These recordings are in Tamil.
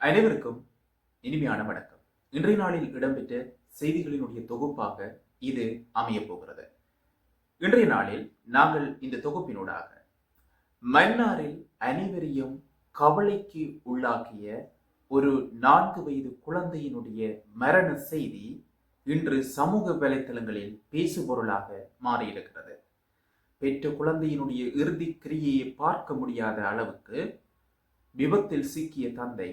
அனைவருக்கும் இனிமையான வணக்கம். இன்றைய நாளில் இடம்பெற்ற செய்திகளினுடைய தொகுப்பாக இது அமையப் போகிறது. இன்றைய நாளில் நாங்கள் இந்த தொகுப்பினூடாக மன்னாரில் அனைவரையும் கவலைக்கு உள்ளாக்கிய ஒரு 4 வயது குழந்தையினுடைய மரண செய்தி இன்று சமூக வலைத்தளங்களில் பேசுபொருளாக மாறியிருக்கிறது. பெற்ற குழந்தையினுடைய இறுதி கிரியையை பார்க்க முடியாத அளவுக்கு விபத்தில் சிக்கிய தந்தை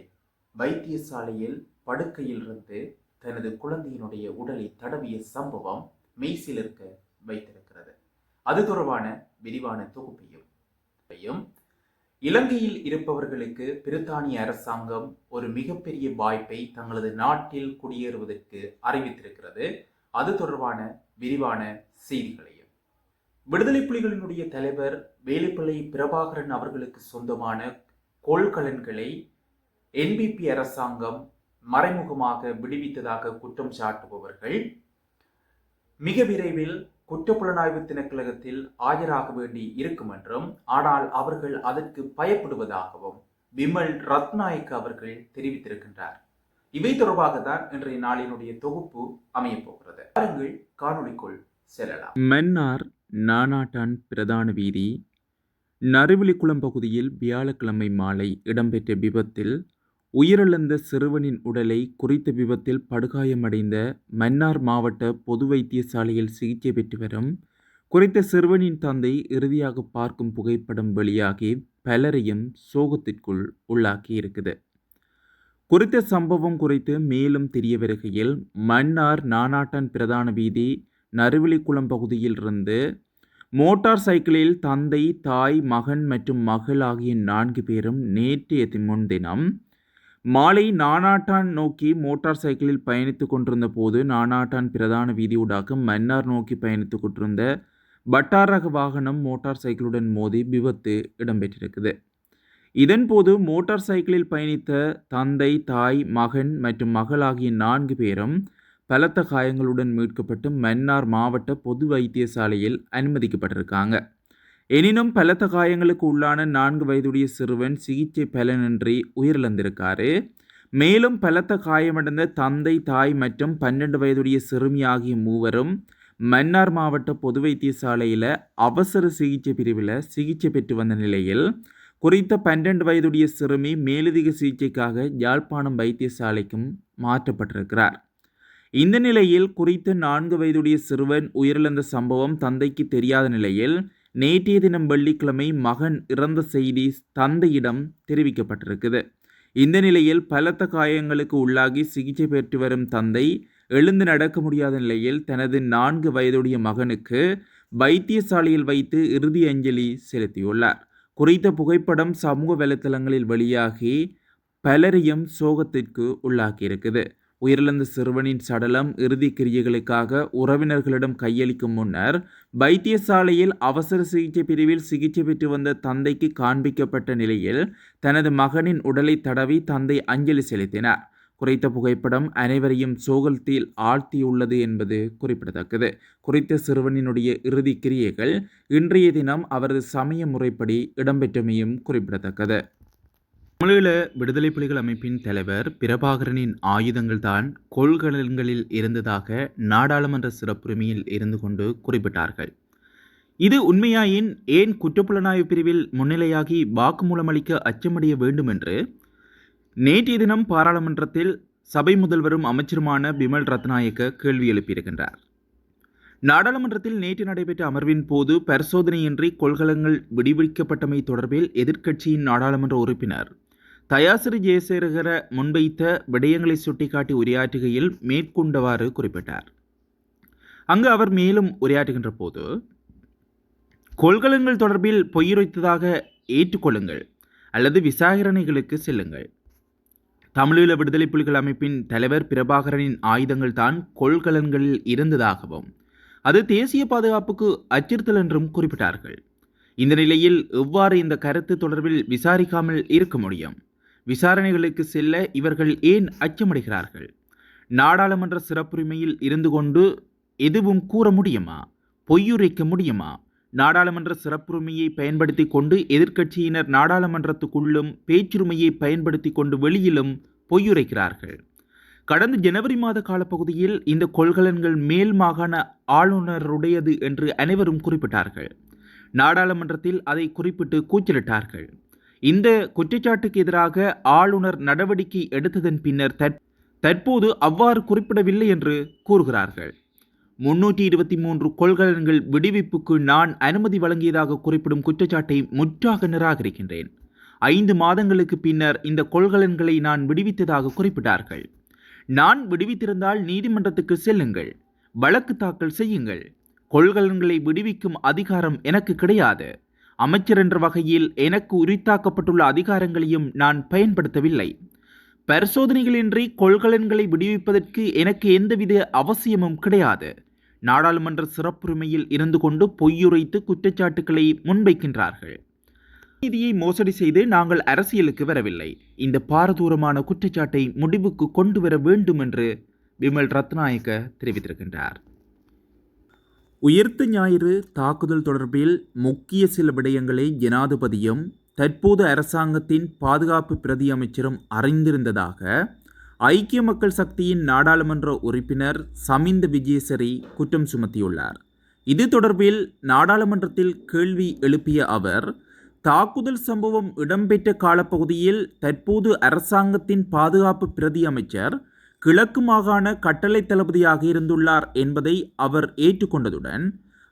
வைத்தியசாலையில் படுக்கையில் இருந்து தனது குழந்தையினுடைய உடலை தடவிய சம்பவம் மெய்சிலிருக்க வைத்திருக்கிறது. அது தொடர்பான விரிவான தொகுப்பையும் இலங்கையில் இருப்பவர்களுக்கு பிரித்தானிய அரசாங்கம் ஒரு மிகப்பெரிய வாய்ப்பை தங்களது நாட்டில் குடியேறுவதற்கு அறிவித்திருக்கிறது. அது தொடர்பான விரிவான செய்திகளையும் விடுதலை புலிகளினுடைய தலைவர் வேலுப்பிள்ளை பிரபாகரன் அவர்களுக்கு சொந்தமான கொள்கலன்களை என்பிபி அரசாங்கம் மறைமுகமாக விடுவித்ததாக குற்றம் சாட்டுபவர்கள் மிக விரைவில் குற்றப்புலனாய்வு திணைக்களத்தில் ஆஜராக வேண்டி இருக்கும் என்றும், ஆனால் அவர்கள் அதற்கு பயப்படுவதாகவும் விமல் ரத்நாயக்க அவர்கள் தெரிவித்திருக்கின்றார். இவை தொடர்பாக தான் இன்றைய நாளினுடைய தொகுப்பு அமையப் போகிறது. பாருங்கள், காணொளிக்குள் செல்லலாம். மன்னார் நானாட்டான் பிரதான வீதி நறுவிலிக்குளம் பகுதியில் வியாழக்கிழமை மாலை இடம்பெற்ற விபத்தில் உயிரிழந்த சிறுவனின் உடலை குறித்த விபத்தில் படுகாயமடைந்த மன்னார் மாவட்ட பொது வைத்தியசாலையில் சிகிச்சை பெற்று வரும் குறித்த சிறுவனின் தந்தை இறுதியாக பார்க்கும் புகைப்படம் வெளியாகி பலரையும் சோகத்திற்குள் உள்ளாக்கி இருக்குது. குறித்த சம்பவம் குறித்து மேலும் தெரிய வருகையில் மன்னார் நானாட்டான் பிரதான வீதி நறுவிலிக்குளம் பகுதியில் இருந்து மோட்டார் சைக்கிளில் தந்தை, தாய், மகன் மற்றும் மகள் ஆகிய 4 பேரும் நேற்றைய முன்தினம் மாலை நானாட்டான் நோக்கி மோட்டார் சைக்கிளில் பயணித்துக் கொண்டிருந்த போது நானாட்டான் பிரதான வீதியூடாக மன்னார் நோக்கி பயணித்துக் கொண்டிருந்த பட்டாரக வாகனம் மோட்டார் சைக்கிளுடன் மோதி விபத்து இடம்பெற்றிருக்குது. இதன்போது மோட்டார் சைக்கிளில் பயணித்த தந்தை, தாய், மகன் மற்றும் மகள் ஆகிய 4 பேரும் பலத்த காயங்களுடன் மீட்கப்பட்டு மன்னார் மாவட்ட பொது வைத்தியசாலையில் அனுமதிக்கப்பட்டிருக்காங்க. எனினும் பலத்த காயங்களுக்கு உள்ளான 4 வயதுடைய சிறுவன் சிகிச்சை பலனின்றி உயிரிழந்திருக்காரு. மேலும் பலத்த காயமடைந்த தந்தை, தாய் மற்றும் 12 வயதுடைய சிறுமி ஆகிய 3வரும் மன்னார் மாவட்ட பொது வைத்தியசாலையில் அவசர சிகிச்சை பிரிவில் சிகிச்சை பெற்று வந்த நிலையில் குறித்த 12 வயதுடைய சிறுமி மேலதிக சிகிச்சைக்காக யாழ்ப்பாணம் வைத்தியசாலைக்கும் மாற்றப்பட்டிருக்கிறார். இந்த நிலையில் குறித்த 4 வயதுடைய சிறுவன் உயிரிழந்த சம்பவம் தந்தைக்கு தெரியாத நிலையில் நேற்றைய தினம் வெள்ளிக்கிழமை மகன் இறந்த செய்தி தந்தையிடம் தெரிவிக்கப்பட்டிருக்குது. இந்த நிலையில் பலத்த காயங்களுக்கு உள்ளாகி சிகிச்சை பெற்று வரும் தந்தை எழுந்து நடக்க முடியாத நிலையில் தனது 4 வயதுடைய மகனுக்கு வைத்தியசாலையில் வைத்து இறுதி அஞ்சலி செலுத்தியுள்ளார். குறித்த புகைப்படம் சமூக வலைத்தளங்களில் வெளியாகி பலரையும் சோகத்திற்கு உள்ளாக்கியிருக்குது. உயிரிழந்த சிறுவனின் சடலம் இறுதி கிரியைகளுக்காக உறவினர்களிடம் கையளிக்கும் முன்னர் வைத்தியசாலையில் அவசர சிகிச்சை பிரிவில் சிகிச்சை பெற்று வந்த தந்தைக்கு காண்பிக்கப்பட்ட நிலையில் தனது மகனின் உடலை தடவி தந்தை அஞ்சலி செலுத்தினார். குறித்த புகைப்படம் அனைவரையும் சோகத்தில் ஆழ்த்தியுள்ளது என்பது குறிப்பிடத்தக்கது. குறித்த சிறுவனினுடைய இறுதி கிரியைகள் இன்றைய தினம் அவரது சமய முறைப்படி இடம்பெற்றமையும் குறிப்பிடத்தக்கது. தமிழீழ விடுதலை புலிகள் அமைப்பின் தலைவர் பிரபாகரனின் ஆயுதங்கள் தான் கொள்கலன்களில் இருந்ததாக நாடாளுமன்ற சிறப்புரிமையில் இருந்து கொண்டு குறிப்பிட்டார்கள். இது உண்மையாயின் ஏன் குற்றப்புலனாய்வு பிரிவில் முன்னிலையாகி வாக்குமூலம் அளிக்க அச்சமடைய வேண்டும் என்று நேற்றைய தினம் பாராளுமன்றத்தில் சபை முதல்வரும் அமைச்சருமான விமல் ரத்நாயக்க கேள்வி எழுப்பியிருக்கின்றார். நாடாளுமன்றத்தில் நேற்று நடைபெற்ற அமர்வின் போது பரிசோதனையின்றி கொள்கலன்கள் விடுவிக்கப்பட்டமை தொடர்பில் எதிர்க்கட்சியின் நாடாளுமன்ற உறுப்பினர் தயாசிறி ஜெயசேகர முன்வைத்த விடயங்களை சுட்டிக்காட்டி உரையாற்றுகையில் மேற்கொண்டவாறு குறிப்பிட்டார். அங்கு அவர் மேலும் உரையாற்றுகின்ற போது, கொள்கலன்கள் தொடர்பில் பொய்யுரைத்ததாக ஏற்றுக்கொள்ளுங்கள் அல்லது விசாரணைகளுக்கு செல்லுங்கள். தமிழீழ விடுதலை புலிகள் அமைப்பின் தலைவர் பிரபாகரனின் ஆயுதங்கள் தான் கொள்கலன்களில் இருந்ததாகவும் அது தேசிய பாதுகாப்புக்கு அச்சுறுத்தல் என்றும் குறிப்பிட்டார்கள். இந்த நிலையில் எவ்வாறு இந்த கருத்து தொடர்பில் விசாரிக்காமல் இருக்க முடியும்? விசாரணைகளுக்கு செல்ல இவர்கள் ஏன் அச்சமடைகிறார்கள்? நாடாளுமன்ற சிறப்புரிமையில் இருந்து கொண்டு எதுவும் கூற முடியுமா? பொய்யுரைக்க முடியுமா? நாடாளுமன்ற சிறப்புரிமையை பயன்படுத்தி கொண்டு எதிர்க்கட்சியினர் நாடாளுமன்றத்துக்குள்ளும் பேச்சுரிமையை பயன்படுத்தி கொண்டு வெளியிலும் பொய்யுரைக்கிறார்கள். கடந்த ஜனவரி மாத காலப்பகுதியில் இந்த கொள்கலன்கள் மேல் மாகாண ஆளுநருடையது என்று அனைவரும் குறிப்பிட்டார்கள். நாடாளுமன்றத்தில் அதை குறிப்பிட்டு கூச்சலிட்டார்கள். இந்த குற்றச்சாட்டுக்கு எதிராக ஆளுநர் நடவடிக்கை எடுத்ததன் பின்னர் தற்போது அவ்வாறு குறிப்பிடவில்லை என்று கூறுகிறார்கள். 323 கொள்கலன்கள் விடுவிப்புக்கு நான் அனுமதி வழங்கியதாக குறிப்பிடும் குற்றச்சாட்டை முற்றாக நிராகரிக்கின்றேன். 5 மாதங்களுக்கு பின்னர் இந்த கொள்கலன்களை நான் விடுவித்ததாக குறிப்பிட்டார்கள். நான் விடுவித்திருந்தால் நீதிமன்றத்துக்கு செல்லுங்கள், வழக்கு தாக்கல் செய்யுங்கள். கொள்கலன்களை விடுவிக்கும் அதிகாரம் எனக்கு கிடையாது. அமைச்சர் என்ற வகையில் எனக்கு உரித்தாக்கப்பட்டுள்ள அதிகாரங்களையும் நான் பயன்படுத்தவில்லை. பரிசோதனைகளின்றி கொள்கலன்களை விடுவிப்பதற்கு எனக்கு எந்தவித அவசியமும் கிடையாது. நாடாளுமன்ற சிறப்புரிமையில் இருந்து கொண்டு பொய்யுரைத்து குற்றச்சாட்டுக்களை முன்வைக்கின்றார்கள். நீதியை மோசடி செய்து நாங்கள் அரசியலுக்கு வரவில்லை. இந்த பாரதூரமான குற்றச்சாட்டை முடிவுக்கு கொண்டு வர வேண்டும் என்று விமல் ரத்நாயக்க தெரிவித்திருக்கின்றார். உயிர்த்த ஞாயிறு தாக்குதல் தொடர்பில் முக்கிய சில விடயங்களை ஜனாதிபதியும் தற்போது அரசாங்கத்தின் பாதுகாப்பு பிரதி அமைச்சரும் அறிந்திருந்ததாக ஐக்கிய மக்கள் சக்தியின் நாடாளுமன்ற உறுப்பினர் சமிந்த விஜயசரி குற்றம் சுமத்தியுள்ளார். இது தொடர்பில் நாடாளுமன்றத்தில் கேள்வி எழுப்பிய அவர், தாக்குதல் சம்பவம் இடம்பெற்ற காலப்பகுதியில் தற்போது அரசாங்கத்தின் பாதுகாப்பு பிரதி அமைச்சர் கிழக்கு மாகாண கட்டளை தளபதியாக இருந்துள்ளார் என்பதை அவர் ஏற்றுக்கொண்டதுடன்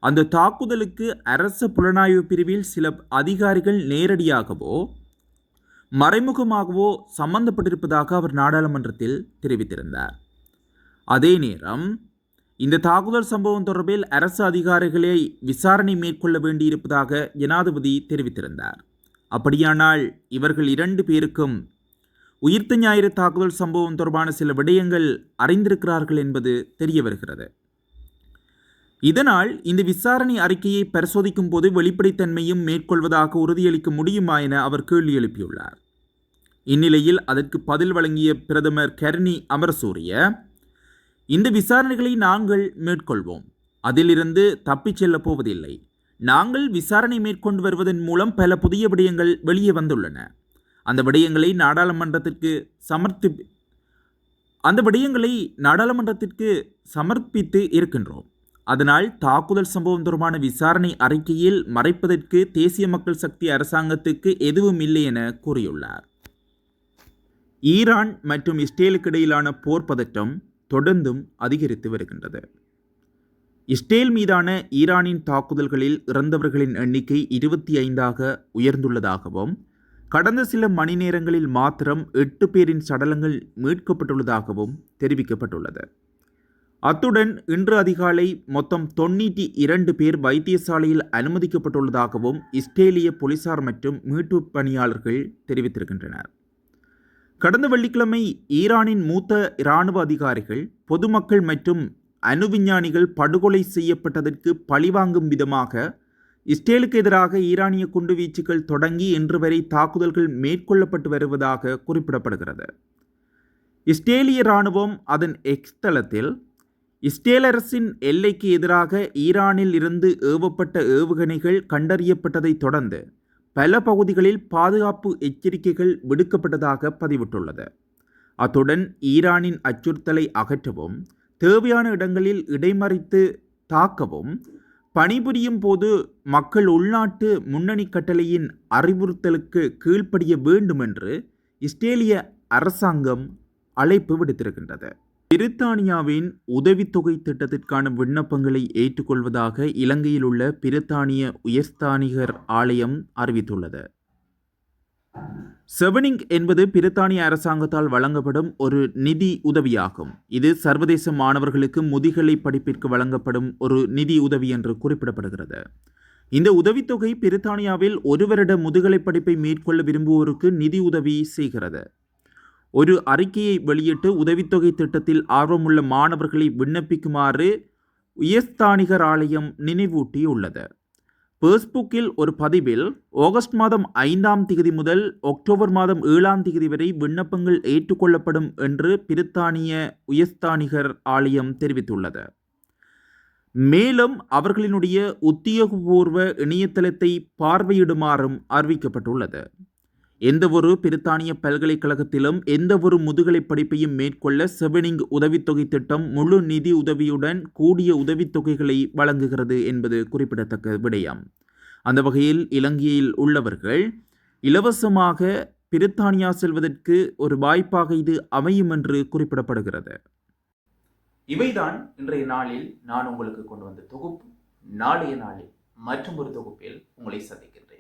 அந்த தாக்குதலுக்கு அரச புலனாய்வு பிரிவில் சில அதிகாரிகள் நேரடியாகவோ மறைமுகமாகவோ சம்பந்தப்பட்டிருப்பதாக அவர் நாடாளுமன்றத்தில் தெரிவித்திருந்தார். அதே நேரம் இந்த தாக்குதல் சம்பவம் தொடர்பில் அரசு அதிகாரிகளை விசாரணை மேற்கொள்ள வேண்டியிருப்பதாக ஜனாதிபதி தெரிவித்திருந்தார். அப்படியானால் இவர்கள் 2 பேருக்கும் உயிர்த்த ஞாயிறு தாக்குதல் சம்பவம் தொடர்பான சில விடயங்கள் அறிந்திருக்கிறார்கள் என்பது தெரிய வருகிறது. இதனால் இந்த விசாரணை அறிக்கையை பரிசோதிக்கும் போது வெளிப்படைத்தன்மையும் மேற்கொள்வதாக உறுதியளிக்க முடியுமா என அவர் கேள்வி எழுப்பியுள்ளார். இந்நிலையில் அதற்கு பதில் வழங்கிய பிரதமர் கருணி அமரசூரிய, இந்த விசாரணைகளை நாங்கள் மேற்கொள்வோம், அதிலிருந்து தப்பிச் செல்லப் போவதில்லை. நாங்கள் விசாரணை மேற்கொண்டு வருவதன் மூலம் பல புதிய விடயங்கள் வெளியே வந்துள்ளன. அந்த விடயங்களை நாடாளுமன்றத்திற்கு சமர்ப்பித்து இருக்கின்றோம். அதனால் தாக்குதல் சம்பவம் தொடர்பான விசாரணை அறிக்கையில் மறைப்பதற்கு தேசிய மக்கள் சக்தி அரசாங்கத்துக்கு எதுவும் இல்லை என கூறியுள்ளார். ஈரான் மற்றும் இஸ்ரேலுக்கு இடையிலான போர் பதற்றம் தொடர்ந்தும் அதிகரித்து வருகின்றது. இஸ்ரேல் மீதான ஈரானின் தாக்குதல்களில் இறந்தவர்களின் எண்ணிக்கை 25ஆக உயர்ந்துள்ளதாகவும் கடந்த சில மணி நேரங்களில் மாத்திரம் 8 பேரின் சடலங்கள் மீட்கப்பட்டுள்ளதாகவும் தெரிவிக்கப்பட்டுள்ளது. அத்துடன் இன்று அதிகாலை மொத்தம் 92 பேர் வைத்தியசாலையில் அனுமதிக்கப்பட்டுள்ளதாகவும் இஸ்ரேலிய போலீசார் மற்றும் மீட்பு பணியாளர்கள் தெரிவித்திருக்கின்றனர். கடந்த வெள்ளிக்கிழமை ஈரானின் மூத்த இராணுவ அதிகாரிகள், பொதுமக்கள் மற்றும் அணு விஞ்ஞானிகள் படுகொலை செய்யப்பட்டதற்கு பழிவாங்கும் விதமாக இஸ்ரேலுக்கு எதிராக ஈரானிய குண்டுவீச்சுகள் தொடங்கி இன்று வரை தாக்குதல்கள் மேற்கொள்ளப்பட்டு வருவதாக குறிப்பிடப்படுகிறது. இஸ்ரேலிய இராணுவம் அதன் எக்ஸ் தளத்தில் இஸ்ரேல் அரசின் எல்லைக்கு எதிராக ஈரானில் இருந்து ஏவப்பட்ட ஏவுகணைகள் கண்டறியப்பட்டதை தொடர்ந்து பல பகுதிகளில் பாதுகாப்பு எச்சரிக்கைகள் விடுக்கப்பட்டதாக பதிவிட்டுள்ளது. அத்துடன் ஈரானின் அச்சுறுத்தலை அகற்றவும், தேவையான இடங்களில் இடைமறித்து தாக்கவும், பணிபுரியும் போது மக்கள் உள்நாட்டு முன்னணி கட்டளையின் அறிவுறுத்தலுக்கு கீழ்ப்படிய வேண்டும் என்று இஸ்ரேலிய அரசாங்கம் அழைப்பு விடுத்திருக்கின்றது. பிரித்தானியாவின் உதவித்தொகை திட்டத்திற்கான விண்ணப்பங்களை ஏற்றுக்கொள்வதாக இலங்கையில் உள்ள பிரித்தானிய உயர்ஸ்தானிகர் ஆலயம் அறிவித்துள்ளது. செவனிங் என்பது பிரித்தானிய அரசாங்கத்தால் வழங்கப்படும் ஒரு நிதி உதவியாகும். இது சர்வதேச மாணவர்களுக்கு முதுகலை படிப்பிற்கு வழங்கப்படும் ஒரு நிதி உதவி என்று குறிப்பிடப்படுகிறது. இந்த உதவித்தொகை பிரித்தானியாவில் 1 வருட முதுகலை படிப்பை மேற்கொள்ள விரும்புவோருக்கு நிதி உதவி செய்கிறது. ஒரு அறிக்கையை வெளியிட்டு உதவித்தொகை திட்டத்தில் ஆர்வமுள்ள மாணவர்களை விண்ணப்பிக்குமாறு உயர்ஸ்தானிகர் ஆலயம் நினைவூட்டியுள்ளது. பேஸ்புக்கில் ஒரு பதிவில் ஆகஸ்ட் மாதம் 5ஆம் தேதி முதல் அக்டோபர் மாதம் 7ஆம் தேதி வரை விண்ணப்பங்கள் ஏற்றுக்கொள்ளப்படும் என்று பிரித்தானிய உயர்ஸ்தானிகர் ஆலயம் தெரிவித்துள்ளது. மேலும் அவர்களினுடைய உத்தியோகபூர்வ இணையதளத்தை பார்வையிடுமாறும் அறிவிக்கப்பட்டுள்ளது. எந்தவொரு பிரித்தானிய பல்கலைக்கழகத்திலும் எந்தவொரு முதுகலை படிப்பையும் மேற்கொள்ள செவனிங் உதவித்தொகை திட்டம் முழு நிதி உதவியுடன் கூடிய உதவித்தொகைகளை வழங்குகிறது என்பது குறிப்பிடத்தக்க விடயம். அந்த வகையில் இலங்கையில் உள்ளவர்கள் இலவசமாக பிரித்தானியா செல்வதற்கு ஒரு வாய்ப்பாக இது அமையும் என்று குறிப்பிடப்படுகிறது. இவைதான் இன்றைய நாளில் நான் உங்களுக்கு கொண்டு வந்த தொகுப்பு. நாளைய நாளில் மற்றும் ஒரு தொகுப்பில் உங்களை சந்திக்கின்றேன்.